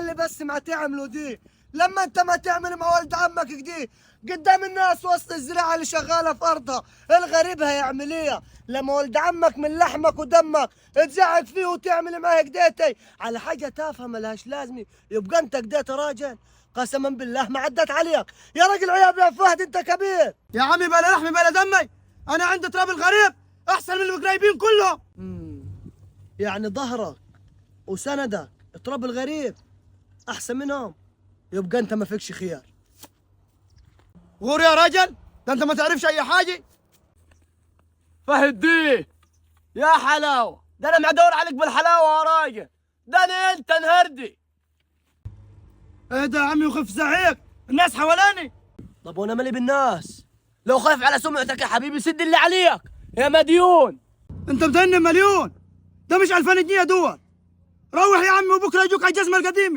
خلي بس ما تعملوا دي. لما انت ما تعمل مع ولد عمك دي قدام الناس وسط الزراعه اللي شغاله في ارضها، الغريب هيعمل ايه؟ لما ولد عمك من لحمك ودمك تزعق فيه وتعمل معاه كديتي على حاجه تافهه ملهاش لازمه، يبقى انت كديت راجل؟ قسما بالله ما عدت عليك يا راجل. عيب يا فهد، انت كبير. يا عمي بلا لحمي بلا دمي، انا عندي تراب الغريب احسن من القرايبين كلهم. يعني ظهرك وسندك تراب الغريب احسن منهم؟ يبقى انت ما فيكش خيار. غور يا راجل، ده انت ما تعرفش اي حاجه. فهد دي يا حلاوه، ده انا معدور عليك بالحلاوه يا راجل، ده انا انت نهردي. اهدى يا عمي وخف زعيق، الناس حوالاني. طب وانا مالي بالناس؟ لو خايف على سمعتك يا حبيبي سد اللي عليك يا مديون. انت مدهن مليون، ده مش 2000 جنيه دول. روح يا عمي وبكره يجوك على الجزمه القديمه.